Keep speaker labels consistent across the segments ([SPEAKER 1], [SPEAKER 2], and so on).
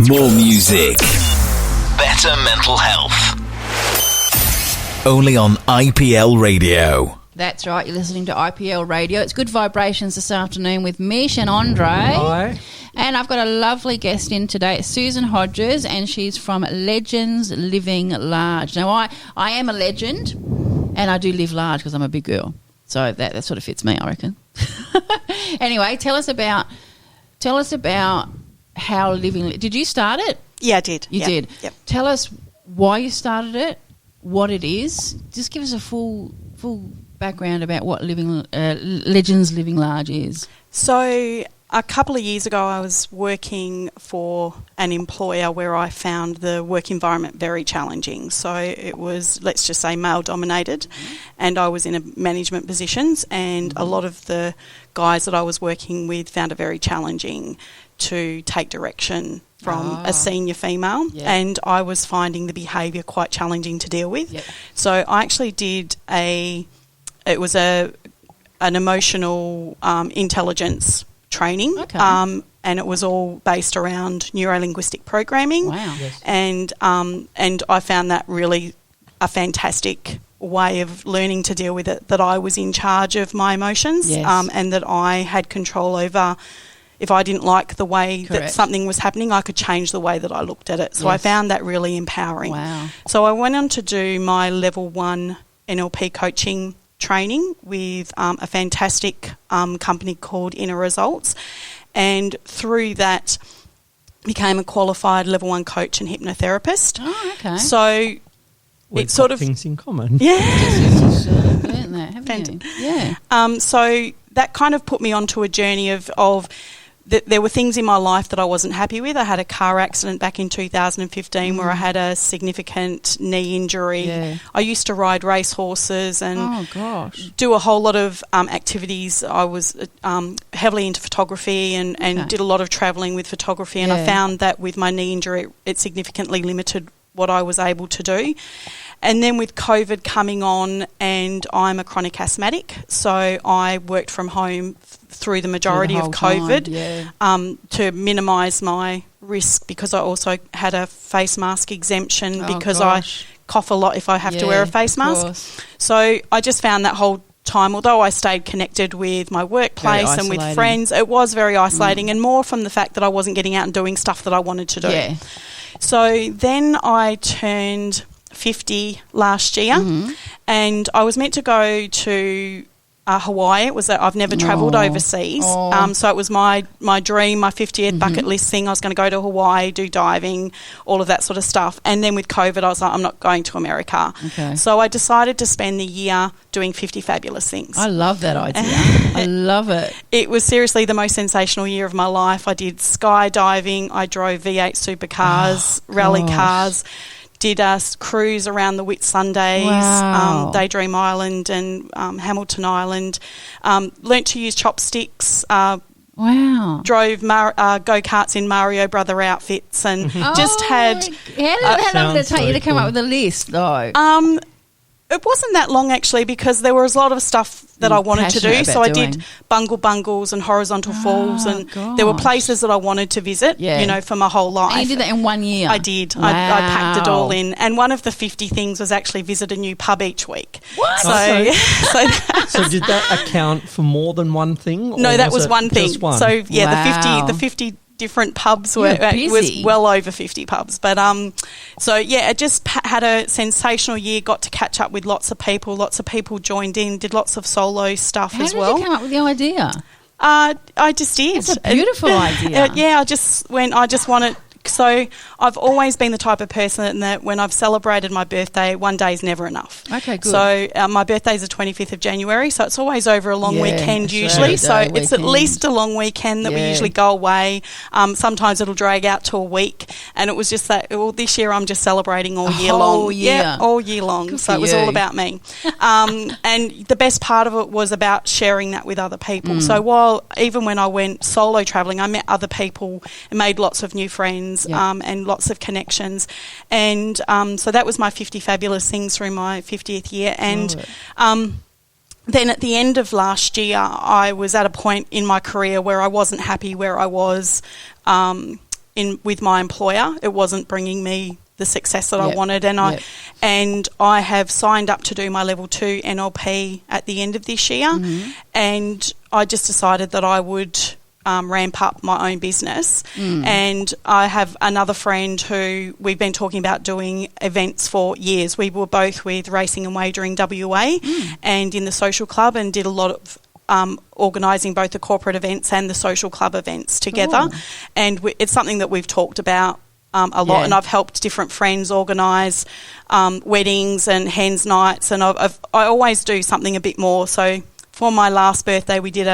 [SPEAKER 1] More music. Better mental health. Only on IPL Radio.
[SPEAKER 2] That's right, you're listening to IPL Radio. It's Good Vibrations this afternoon with Mish and Andre.
[SPEAKER 3] Hi.
[SPEAKER 2] And I've got a lovely guest in today, Susan Hodges, and she's from Legends Living Large. Now, I am a legend, and I do live large because I'm a big girl. So that sort of fits me, I reckon. Anyway, tell us about how living... Did you start it?
[SPEAKER 4] Yeah, I did.
[SPEAKER 2] You did?
[SPEAKER 4] Yep.
[SPEAKER 2] Tell us why you started it, what it is. Just give us a full background about what Legends Living Large is.
[SPEAKER 4] So a couple of years ago I was working for an employer where I found the work environment very challenging. So it was, let's just say, male-dominated, and I was in a management positions, and a lot of the guys that I was working with found it very challenging to take direction from a senior female, and I was finding the behaviour quite challenging to deal with. Yep. So I actually did an emotional intelligence training, and it was all based around neuro-linguistic programming.
[SPEAKER 2] Wow. Yes.
[SPEAKER 4] And I found that really a fantastic way of learning to deal with it, that I was in charge of my emotions, and that I had control over. If I didn't like the way that something was happening, I could change the way that I looked at it. So I found that really empowering.
[SPEAKER 2] Wow.
[SPEAKER 4] So I went on to do my level 1 NLP coaching training with a fantastic company called Inner Results, and through that became a qualified level 1 coach and hypnotherapist.
[SPEAKER 2] Oh, okay.
[SPEAKER 4] So
[SPEAKER 3] We've got things in common.
[SPEAKER 4] Yeah.
[SPEAKER 2] Learned that, haven't you? Yeah.
[SPEAKER 4] So that kind of put me onto a journey of there were things in my life that I wasn't happy with. I had a car accident back in 2015 where I had a significant knee injury.
[SPEAKER 2] Yeah.
[SPEAKER 4] I used to ride race horses and do a whole lot of activities. I was heavily into photography and did a lot of travelling with photography, and I found that with my knee injury it significantly limited what I was able to do. And then with COVID coming on, and I'm a chronic asthmatic, so I worked from home through the majority of COVID to minimise my risk, because I also had a face mask exemption because I cough a lot if I have to wear a face mask. So I just found that whole time, although I stayed connected with my workplace and with friends, it was very isolating, and more from the fact that I wasn't getting out and doing stuff that I wanted to do. Yeah. So then I turned 50 last year, and I was meant to go to Hawaii. It was I've never travelled overseas, so it was my dream, my 50th bucket list thing. I was going to go to Hawaii, do diving, all of that sort of stuff. And then with COVID, I was like, I'm not going to America. Okay. So I decided to spend the year doing 50 fabulous things.
[SPEAKER 2] I love that idea. I love it.
[SPEAKER 4] It was seriously the most sensational year of my life. I did skydiving, I drove V8 supercars, rally cars, did a cruise around the Whitsundays, Daydream Island and Hamilton Island. Learnt to use chopsticks. Drove go-karts in Mario Brother outfits, and just had...
[SPEAKER 2] How long did it take you to come up with a list, though?
[SPEAKER 4] It wasn't that long, actually, because there was a lot of stuff that I wanted to do. So I did bungles and horizontal falls, and there were places that I wanted to visit, for my whole life.
[SPEAKER 2] And you did that in 1 year?
[SPEAKER 4] I did. Wow. I packed it all in. And one of the 50 things was actually visit a new pub each week.
[SPEAKER 2] What?
[SPEAKER 3] So did that account for more than one thing?
[SPEAKER 4] No, that was one thing.
[SPEAKER 3] Just one?
[SPEAKER 4] So, the 50 different pubs it was well over 50 pubs, but I just had a sensational year, got to catch up with lots of people joined in, did lots of solo stuff as well.
[SPEAKER 2] How did you come up with the idea?
[SPEAKER 4] I just did.
[SPEAKER 2] It's a beautiful idea.
[SPEAKER 4] I just wanted. So I've always been the type of person that when I've celebrated my birthday, one day is never enough.
[SPEAKER 2] Okay, good.
[SPEAKER 4] So my birthday is the 25th of January, so it's always over a long weekend usually. So it's at least a long weekend that we usually go away. Sometimes it'll drag out to a week, and it was just that. Well, this year I'm just celebrating all year long. Yeah, all year long. Good so it was all about me. And the best part of it was about sharing that with other people. So even when I went solo travelling, I met other people and made lots of new friends. And lots of connections, and so that was my 50 fabulous things through my 50th year. And then at the end of last year, I was at a point in my career where I wasn't happy where I was. with my employer. It wasn't bringing me the success that I wanted, and I have signed up to do my level 2 NLP at the end of this year, and I just decided that I would ramp up my own business. And I have another friend who we've been talking about doing events for years. We were both with Racing and Wagering WA and in the social club, and did a lot of organising both the corporate events and the social club events together. And it's something that we've talked about a lot, and I've helped different friends organise weddings and hens nights, and I always do something a bit more. So for my last birthday, we did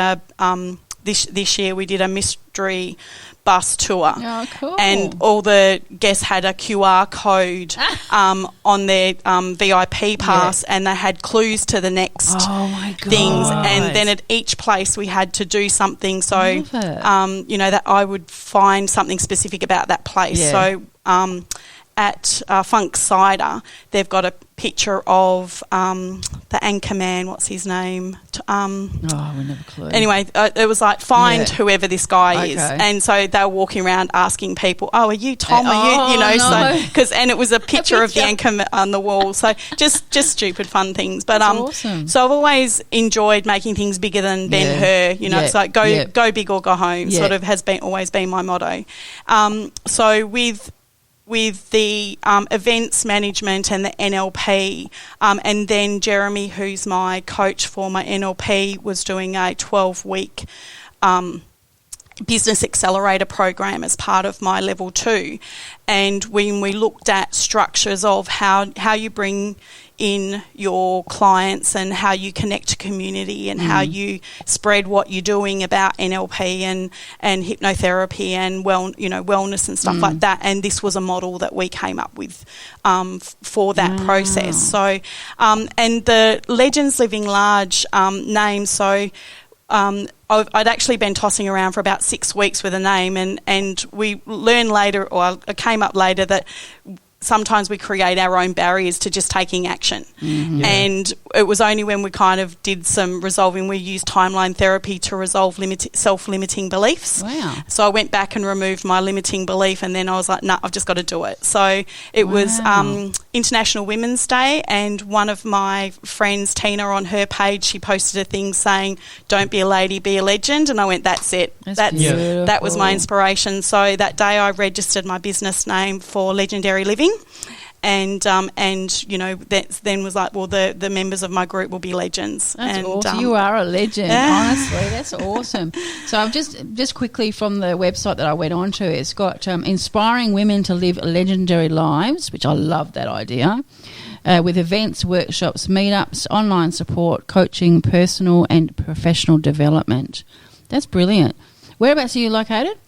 [SPEAKER 4] this year we did a mystery bus tour.
[SPEAKER 2] Oh, cool.
[SPEAKER 4] And all the guests had a QR code on their VIP pass, and they had clues to the next things. And then at each place we had to do something. So, that I would find something specific about that place. Yeah. So at Funk Cider, they've got a picture of the anchor man, what's his name?
[SPEAKER 2] We never clue.
[SPEAKER 4] Anyway, it was like, find whoever this guy is. And so they were walking around asking people, are you Tom? Are you, so, and it was a picture of the anchor on the wall. So just stupid fun things. But
[SPEAKER 2] awesome.
[SPEAKER 4] So I've always enjoyed making things bigger than Ben-Hur. It's like go big or go home, sort of has always been my motto. So with the events management and the NLP, and then Jeremy, who's my coach for my NLP, was doing a 12-week business accelerator program as part of my level 2. And when we looked at structures of how you bring in your clients and how you connect to community and how you spread what you're doing about NLP and hypnotherapy and wellness and stuff like that. And this was a model that we came up with for that process. So and the Legends Living Large name, so I'd actually been tossing around for about 6 weeks with a name, and we learned later, or it came up later, that sometimes we create our own barriers to just taking action. And it was only when we kind of did some resolving, we used timeline therapy to resolve self-limiting beliefs.
[SPEAKER 2] Wow.
[SPEAKER 4] So I went back and removed my limiting belief, and then I was like, I've just got to do it. So it was International Women's Day, and one of my friends, Tina, on her page, she posted a thing saying, don't be a lady, be a legend. And I went, that's it. That was my inspiration. So that day I registered my business name for Legendary Living. And that then was like, well, the members of my group will be legends.
[SPEAKER 2] That's awesome. You are a legend, honestly. That's awesome. So I've just quickly from the website that I went on to, it's got inspiring women to live legendary lives, which I love that idea, with events, workshops, meetups, online support, coaching, personal and professional development. That's brilliant. Whereabouts are you located?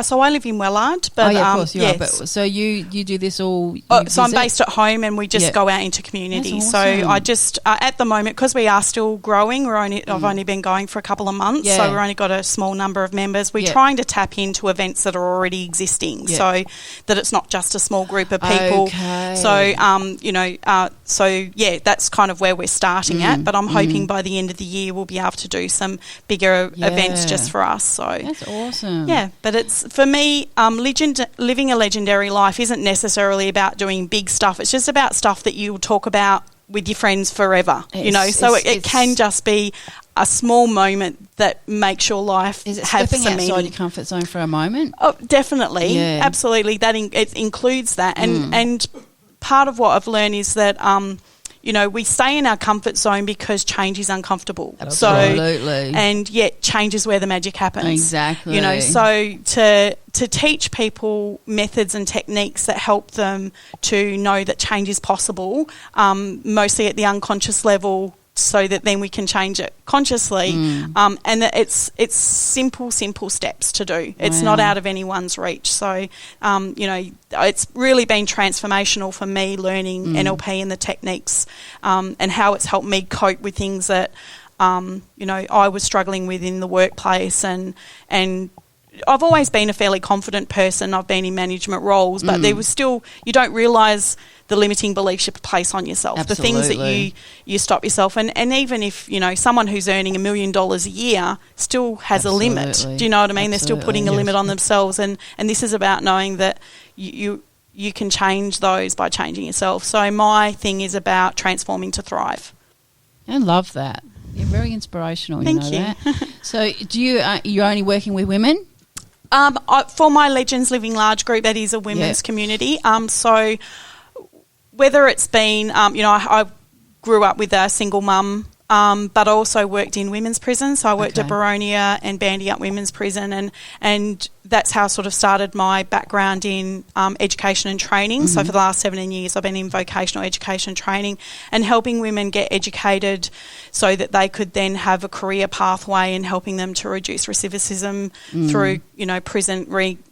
[SPEAKER 4] So I live in Wellard, but
[SPEAKER 2] of course you are. But so you do this all.
[SPEAKER 4] So I'm based at home, and we just go out into community.
[SPEAKER 2] That's
[SPEAKER 4] so
[SPEAKER 2] awesome.
[SPEAKER 4] I just at the moment, because we are still growing, I've only been going for a couple of months, so we've only got a small number of members. We're trying to tap into events that are already existing, so that it's not just a small group of people.
[SPEAKER 2] Okay.
[SPEAKER 4] So that's kind of where we're starting at. But I'm hoping by the end of the year we'll be able to do some bigger events just for us. So
[SPEAKER 2] that's awesome.
[SPEAKER 4] Yeah, but it's, for me, living a legendary life isn't necessarily about doing big stuff. It's just about stuff that you talk about with your friends forever, So it can just be a small moment that makes your life have some meaning.
[SPEAKER 2] Outside your comfort zone for a moment?
[SPEAKER 4] Oh, definitely. Yeah. Absolutely. It includes that. And part of what I've learned is that we stay in our comfort zone because change is uncomfortable.
[SPEAKER 2] Absolutely.
[SPEAKER 4] And yet change is where the magic happens.
[SPEAKER 2] Exactly.
[SPEAKER 4] So to teach people methods and techniques that help them to know that change is possible, mostly at the unconscious level, so that then we can change it consciously, and that it's simple steps to do. It's not out of anyone's reach. So, it's really been transformational for me learning NLP and the techniques, and how it's helped me cope with things that, I was struggling with in the workplace, and I've always been a fairly confident person. I've been in management roles, but there was still, you don't realise the limiting beliefs you place on yourself,
[SPEAKER 2] Absolutely.
[SPEAKER 4] the things that you stop yourself. And even if, someone who's earning $1 million a year still has
[SPEAKER 2] Absolutely.
[SPEAKER 4] a limit. Do you know what I mean? They're still putting a limit on themselves. And this is about knowing that you can change those by changing yourself. So my thing is about transforming to thrive.
[SPEAKER 2] I love that. You're very inspirational.
[SPEAKER 4] Thank you.
[SPEAKER 2] That. So do you're only working with women?
[SPEAKER 4] For my Legends Living Large group, that is a women's community. So whether it's been, I grew up with a single mum, but I also worked in women's prison. So I worked at Baronia and Bandyup Women's Prison, and that's how I sort of started my background in education and training. So for the last 17 years, I've been in vocational education and training and helping women get educated so that they could then have a career pathway and helping them to reduce recidivism through, prison,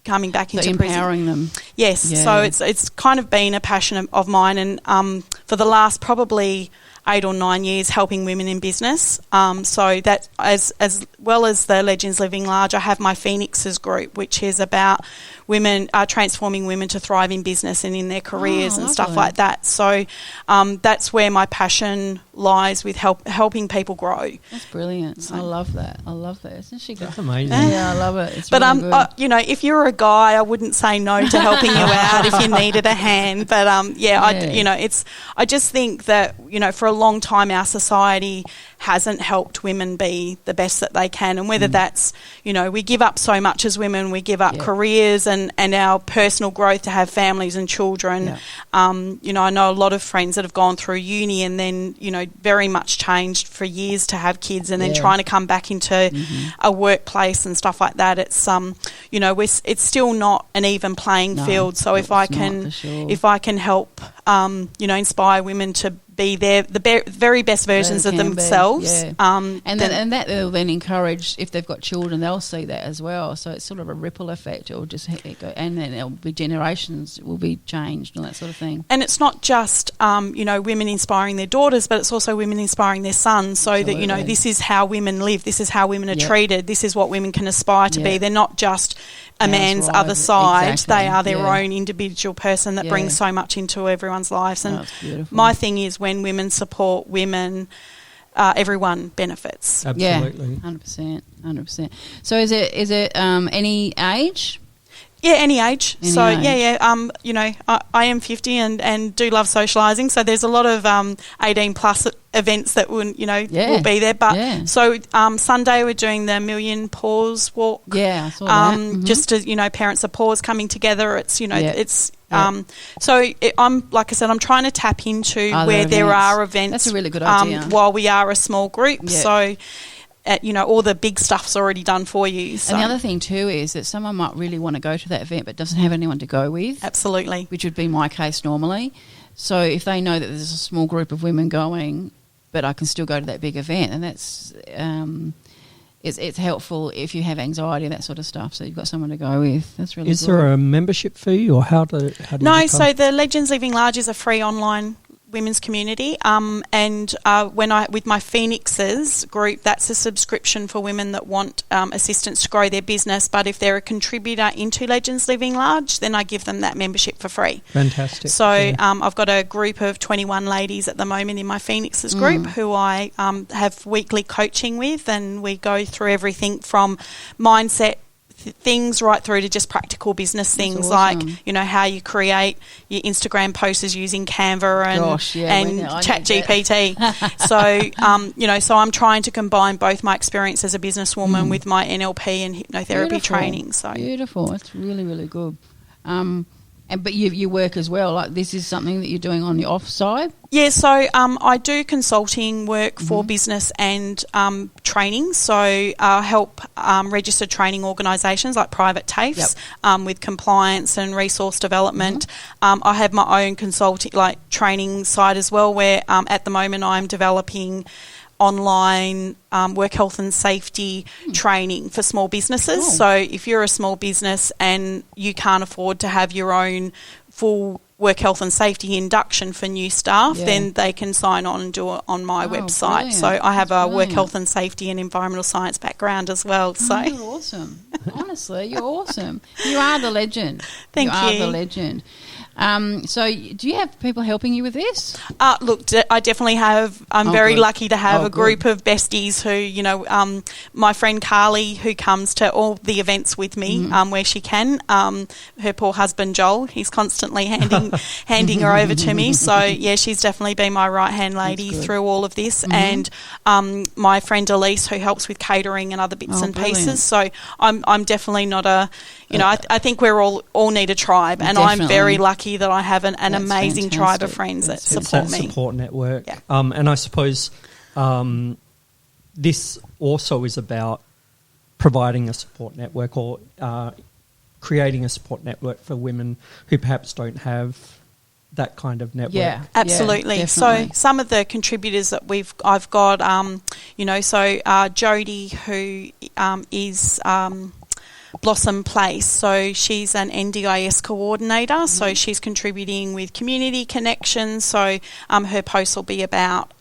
[SPEAKER 4] coming back into prison.
[SPEAKER 2] Empowering them.
[SPEAKER 4] Yes.
[SPEAKER 2] Yeah.
[SPEAKER 4] So it's kind of been a passion of mine, and for the last probably 8 or 9 years helping women in business. So that as well as the Legends Living Large, I have my Phoenixes group, which is about women transforming women to thrive in business and in their careers and stuff like that. So that's where my passion lies, with helping people grow.
[SPEAKER 2] That's brilliant. So, I love that. Isn't she good?
[SPEAKER 3] That's amazing.
[SPEAKER 2] Yeah, I love it. It's really good.
[SPEAKER 4] if you're a guy, I wouldn't say no to helping you out if you needed a hand. But I just think that for a long time our society hasn't helped women be the best that they can, and whether that's we give up so much as women, we give up careers and our personal growth to have families and children. I know a lot of friends that have gone through uni and then very much changed for years to have kids, and then trying to come back into a workplace and stuff like that. It's it's still not an even playing field. So if I can help inspire women to be the very best versions of themselves.
[SPEAKER 2] And that will then encourage, if they've got children, they'll see that as well. So it's sort of a ripple effect. It will just go, and then it'll be generations will be changed and that sort of thing.
[SPEAKER 4] And it's not just women inspiring their daughters, but it's also women inspiring their sons. So Absolutely. That this is how women live. This is how women are treated. This is what women can aspire to be. They're not just a man's other side. Exactly. They are their own individual person that brings so much into everyone's lives. And my thing is, when women support women, everyone benefits.
[SPEAKER 3] Absolutely.
[SPEAKER 2] 100%. So is it any age?
[SPEAKER 4] Yeah, any age. I am 50 and do love socialising. So there's a lot of 18 plus events that will be there. But so Sunday we're doing the Million Paws Walk.
[SPEAKER 2] Yeah, I saw that.
[SPEAKER 4] Just to parents of paws coming together. It's so I'm like I said, I'm trying to tap into where there are events.
[SPEAKER 2] That's a really good idea.
[SPEAKER 4] While we are a small group, so. All the big stuff's already done for you. So.
[SPEAKER 2] And the other thing too is that someone might really want to go to that event but doesn't have anyone to go with.
[SPEAKER 4] Absolutely.
[SPEAKER 2] Which would be my case normally. So if they know that there's a small group of women going, but I can still go to that big event, and that's it's helpful if you have anxiety and that sort of stuff. So you've got someone to go with. That's really good.
[SPEAKER 3] Is there a membership fee, or how do you
[SPEAKER 4] No, so the Legends Living Large is a free online women's community, and with my Phoenixes group, that's a subscription for women that want assistance to grow their business. But if they're a contributor into Legends Living Large, then I give them that membership for free.
[SPEAKER 3] Fantastic.
[SPEAKER 4] So I've got a group of 21 ladies at the moment in my Phoenixes group who I have weekly coaching with, and we go through everything from mindset things right through to just practical business things. Awesome. Like how you create your Instagram posters using Canva and ChatGPT. So so I'm trying to combine both my experience as a businesswoman with my NLP and hypnotherapy training. So
[SPEAKER 2] beautiful. That's really, really good. But you work as well. Like, this is something that you're doing on the off side?
[SPEAKER 4] Yeah, so I do consulting work for business and training. So I help registered training organisations like private TAFEs with compliance and resource development. I have my own consulting, training side as well, where at the moment I'm developing online work health and safety training for small businesses. Cool. So if you're a small business and you can't afford to have your own full work health and safety induction for new staff, then they can sign on and do it on my website.
[SPEAKER 2] Brilliant.
[SPEAKER 4] So I have a work health and safety and environmental science background as well. So
[SPEAKER 2] you're awesome. Honestly, you're awesome. You are the legend.
[SPEAKER 4] Thank you.
[SPEAKER 2] You are the legend. So do you have people helping you with this?
[SPEAKER 4] Look, I definitely have. I'm very lucky to have a group of besties who, my friend Carly, who comes to all the events with me where she can. Her poor husband Joel, he's constantly handing her over to me. So yeah, she's definitely been my right-hand lady through all of this. And my friend Elise, who helps with catering and other bits and pieces. So I'm definitely not a, I think we're all need a tribe, and I'm very lucky that I have an amazing tribe of friends that support me.
[SPEAKER 3] Support network.
[SPEAKER 4] Yeah.
[SPEAKER 3] And I suppose this also is about providing a support network or creating a support network for women who perhaps don't have that kind of network.
[SPEAKER 4] Yeah, absolutely.
[SPEAKER 2] Yeah,
[SPEAKER 4] so some of the contributors that I've got, Jodie, who is Blossom Place. So she's an NDIS coordinator. So she's contributing with community connections. So her posts will be about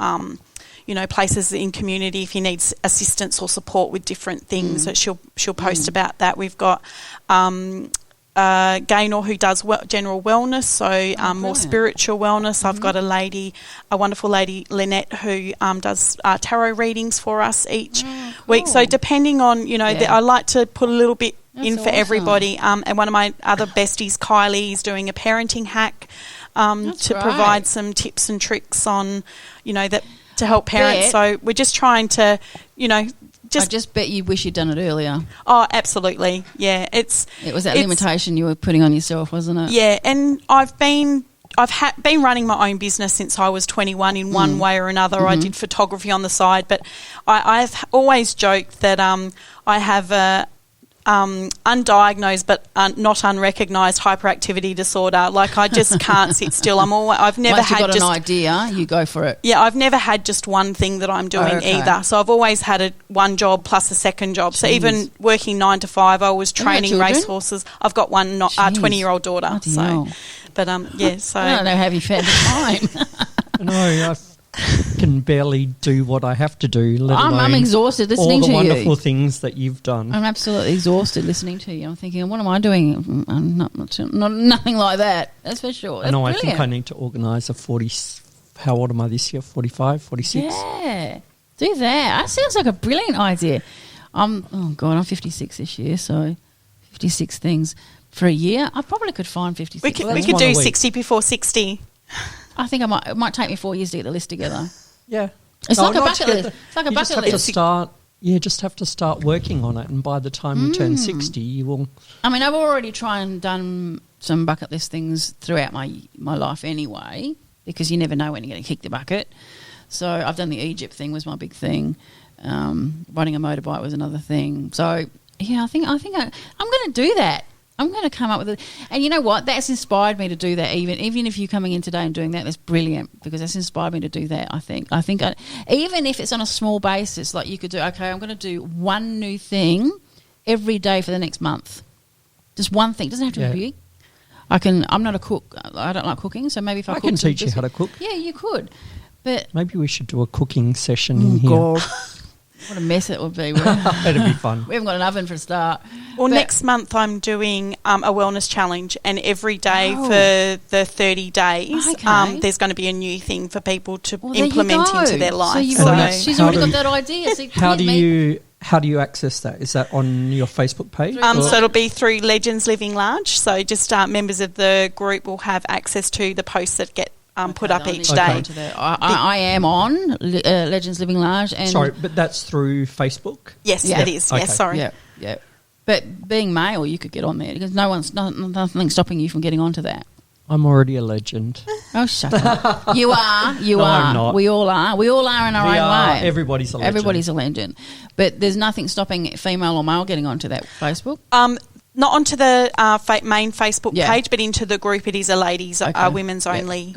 [SPEAKER 4] places in community if you need assistance or support with different things. So she'll post about that. We've got Gaynor, who does general wellness, so more spiritual wellness. I've got a wonderful lady, Lynette, who does tarot readings for us each week. So depending on, I like to put a little bit in for everybody. And one of my other besties, Kylie, is doing a parenting hack to provide some tips and tricks on, that to help parents. So we're just trying to, I
[SPEAKER 2] just bet you wish you'd done it earlier.
[SPEAKER 4] Oh, absolutely. Yeah, it
[SPEAKER 2] was that limitation you were putting on yourself, wasn't it?
[SPEAKER 4] Yeah, and I've been running my own business since I was 21 in one way or another. I did photography on the side, but I've always joked that I have a undiagnosed but not unrecognised hyperactivity disorder. Like, I just can't sit still. I've never
[SPEAKER 2] Once
[SPEAKER 4] had
[SPEAKER 2] you've got
[SPEAKER 4] just
[SPEAKER 2] an idea, you go for it.
[SPEAKER 4] Yeah, I've never had just one thing that I'm doing either. So I've always had one job plus a second job. So even working 9 to 5, I was training racehorses. I've got one 20-year-old daughter.
[SPEAKER 2] Bloody
[SPEAKER 4] so,
[SPEAKER 2] hell.
[SPEAKER 4] but so
[SPEAKER 2] I don't know how you found the time.
[SPEAKER 3] No, I can barely do what I have to do. Let alone
[SPEAKER 2] I'm exhausted listening to you.
[SPEAKER 3] All the wonderful things that you've done.
[SPEAKER 2] I'm absolutely exhausted listening to you. I'm thinking, what am I doing? I'm nothing like that. That's for sure. That's
[SPEAKER 3] I think I need to organise a 40. How old am I this year? 45, 46?
[SPEAKER 2] Yeah, do that. That sounds like a brilliant idea. I'm 56 this year, so 56 things for a year. I probably could find 56.
[SPEAKER 4] We could do 60 before 60.
[SPEAKER 2] I think it might take me 4 years to get the list together.
[SPEAKER 3] Yeah.
[SPEAKER 2] It's like a bucket list. It's like a bucket list.
[SPEAKER 3] You just have to start working on it, and by the time you turn 60, you will...
[SPEAKER 2] I mean, I've already tried and done some bucket list things throughout my life anyway, because you never know when you're going to kick the bucket. So I've done the Egypt thing was my big thing. Riding a motorbike was another thing. So, yeah, I think I'm going to do that. I'm going to come up with it. And you know what? That's inspired me to do that. Even if you're coming in today and doing that, that's brilliant, because that's inspired me to do that, I think. Even if it's on a small basis, like you could do, okay, I'm going to do one new thing every day for the next month. Just one thing. It doesn't have to be big. I'm not a cook. I don't like cooking, so maybe if I
[SPEAKER 3] can teach you how to cook.
[SPEAKER 2] Yeah, you could. But
[SPEAKER 3] maybe we should do a cooking session in here.
[SPEAKER 2] God. What a mess it would be.
[SPEAKER 3] It'd be fun.
[SPEAKER 2] We haven't got an oven for a start.
[SPEAKER 4] Well, next month I'm doing a wellness challenge, and every day for the 30 days there's going to be a new thing for people to implement into their life.
[SPEAKER 2] She's already got that idea. So
[SPEAKER 3] how do you access that? Is that on your Facebook page?
[SPEAKER 4] So it'll be through Legends Living Large. So just members of the group will have access to the posts that get put up each day.
[SPEAKER 2] I am on Legends Living Large. And
[SPEAKER 3] sorry, but that's through Facebook?
[SPEAKER 4] Yes, it is. Okay. Yes, sorry.
[SPEAKER 2] Yeah. But being male, you could get on there, because nothing stopping you from getting onto that.
[SPEAKER 3] I'm already a legend.
[SPEAKER 2] Oh, shut up. You are.
[SPEAKER 3] No, I'm not.
[SPEAKER 2] We all are. We all are in our own way.
[SPEAKER 3] Everybody's a legend.
[SPEAKER 2] Everybody's a legend. But there's nothing stopping female or male getting onto that Facebook?
[SPEAKER 4] Not onto the main Facebook page, but into the group. It is a ladies, women's only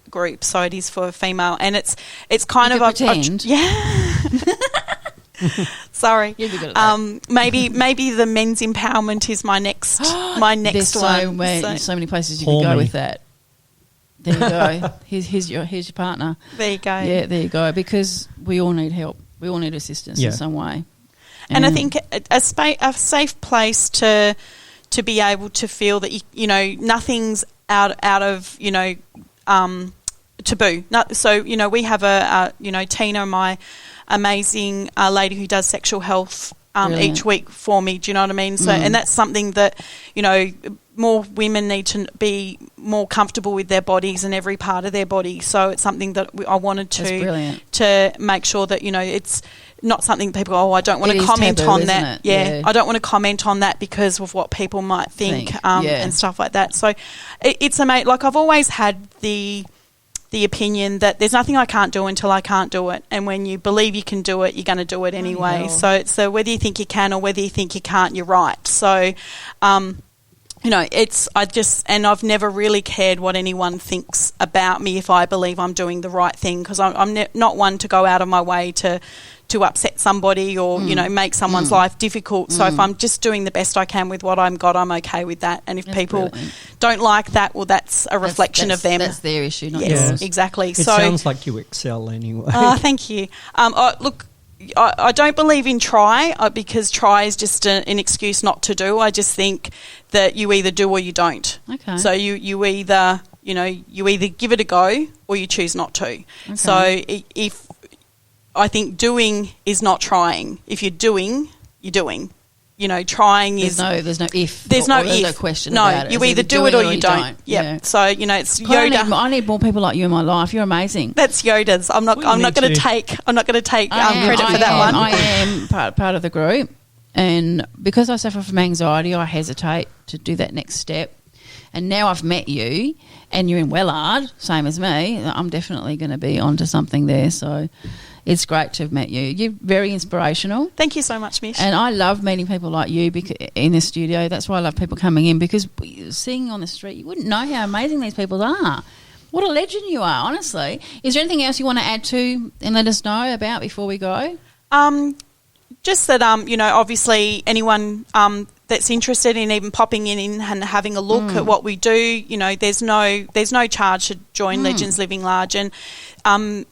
[SPEAKER 4] group, so it is for female, and it's kind of
[SPEAKER 2] pretend.
[SPEAKER 4] Sorry,
[SPEAKER 2] you'd be good at that.
[SPEAKER 4] Maybe the men's empowerment is my next
[SPEAKER 2] There's
[SPEAKER 4] one.
[SPEAKER 2] So many places you could go with that. There you go. here's your partner.
[SPEAKER 4] There you go.
[SPEAKER 2] Yeah, there you go. Because we all need help. We all need assistance in some way.
[SPEAKER 4] And I think a safe place to be able to feel that nothing's out of taboo. So we have Tina, my amazing lady who does sexual health each week for me. Do you know what I mean? So and that's something that more women need to be more comfortable with their bodies and every part of their body. So it's something that I wanted to make sure that it's not something people go, I don't want to comment taboo, on that. Yeah, I don't want to comment on that because of what people might think. And stuff like that. So it's amazing. Like I've always had the opinion that there's nothing I can't do until I can't do it, and when you believe you can do it, you're going to do it anyway. So whether you think you can or whether you think you can't, you're right. So I've never really cared what anyone thinks about me if I believe I'm doing the right thing, because I'm not one to go out of my way to upset somebody or make someone's life difficult. So if I'm just doing the best I can with what I'm okay with that. And if people don't like that, well, that's a reflection of them.
[SPEAKER 2] That's their issue, not
[SPEAKER 4] yours.
[SPEAKER 3] Yes,
[SPEAKER 4] exactly.
[SPEAKER 3] It sounds like you excel anyway.
[SPEAKER 4] Oh, thank you. Look, I don't believe in try because try is just an excuse not to do. I just think that you either do or you don't.
[SPEAKER 2] Okay.
[SPEAKER 4] So you either give it a go or you choose not to. Okay. So if I think doing is not trying. If you're doing, you're doing. Trying is
[SPEAKER 2] there's no if.
[SPEAKER 4] There's no if.
[SPEAKER 2] There's no question about it.
[SPEAKER 4] You either do it or you don't. Yeah. So it's Yoda.
[SPEAKER 2] I need more people like you in my life. You're amazing.
[SPEAKER 4] That's Yoda's. I'm not going to take credit for that one.
[SPEAKER 2] I am part of the group, and because I suffer from anxiety, I hesitate to do that next step. And now I've met you, and you're in Wellard, same as me. I'm definitely going to be onto something there. So it's great to have met you. You're very inspirational.
[SPEAKER 4] Thank you so much, Mish.
[SPEAKER 2] And I love meeting people like you in the studio. That's why I love people coming in, because seeing on the street, you wouldn't know how amazing these people are. What a legend you are, honestly. Is there anything else you want to add to and let us know about before we go?
[SPEAKER 4] Just that, obviously anyone that's interested in even popping in and having a look at what we do, there's no charge to join Legends Living Large, and I'm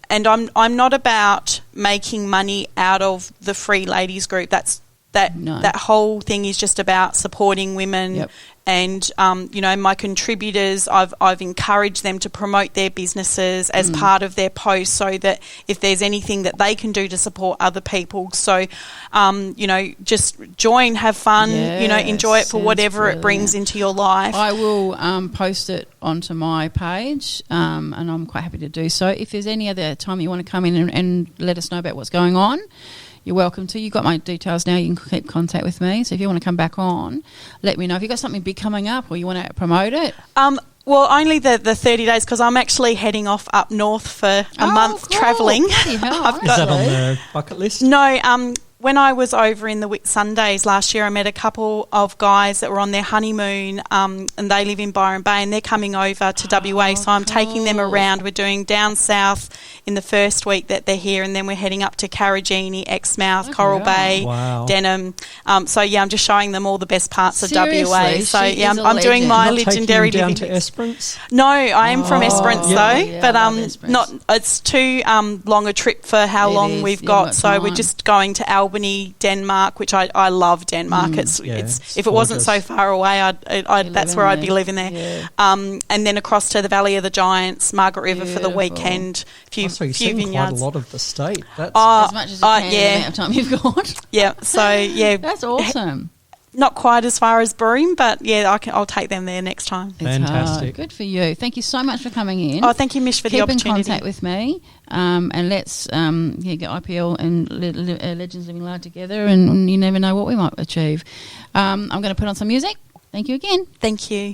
[SPEAKER 4] not about making money out of the free ladies group. That whole thing is just about supporting women. Yep. And my contributors, I've encouraged them to promote their businesses as part of their posts, so that if there's anything that they can do to support other people, so just join, have fun, enjoy it for whatever it brings into your life.
[SPEAKER 2] I will post it onto my page, and I'm quite happy to do so. If there's any other time you want to come in and let us know about what's going on, you're welcome to. You've got my details now. You can keep contact with me. So if you want to come back on, let me know. If you've got something big coming up or you want to promote it.
[SPEAKER 4] Well, only the 30 days, because I'm actually heading off up north for a month travelling.
[SPEAKER 3] Is that on the bucket list?
[SPEAKER 4] No, when I was over in the Whitsundays last year, I met a couple of guys that were on their honeymoon, and they live in Byron Bay, and they're coming over to WA, so I'm taking them around. We're doing down south in the first week that they're here, and then we're heading up to Carragini, Exmouth, Coral Bay, Denham. I'm just showing them all the best parts of WA. So I'm doing my legendary living.
[SPEAKER 3] Down to Esperance?
[SPEAKER 4] No, I am from Esperance but not. It's too long a trip for how long we've got. So we're just going to Albany, Denmark, which I love Denmark. It's if it wasn't so far away, that's where I'd be living there. Yeah. And then across to the Valley of the Giants, Margaret River for the weekend.
[SPEAKER 3] So you've seen
[SPEAKER 4] vineyards.
[SPEAKER 3] quite a lot of the state. That's
[SPEAKER 2] as much as you can in the amount of time you've got.
[SPEAKER 4] Yeah, so
[SPEAKER 2] that's awesome.
[SPEAKER 4] Not quite as far as Broome, but I'll take them there next time.
[SPEAKER 3] Fantastic.
[SPEAKER 2] Good for you. Thank you so much for coming in.
[SPEAKER 4] Oh, thank you, Mish, for the opportunity.
[SPEAKER 2] Keep in contact with me, and let's get IPL and Legends Living Large together, and you never know what we might achieve. I'm going to put on some music. Thank you again.
[SPEAKER 4] Thank you.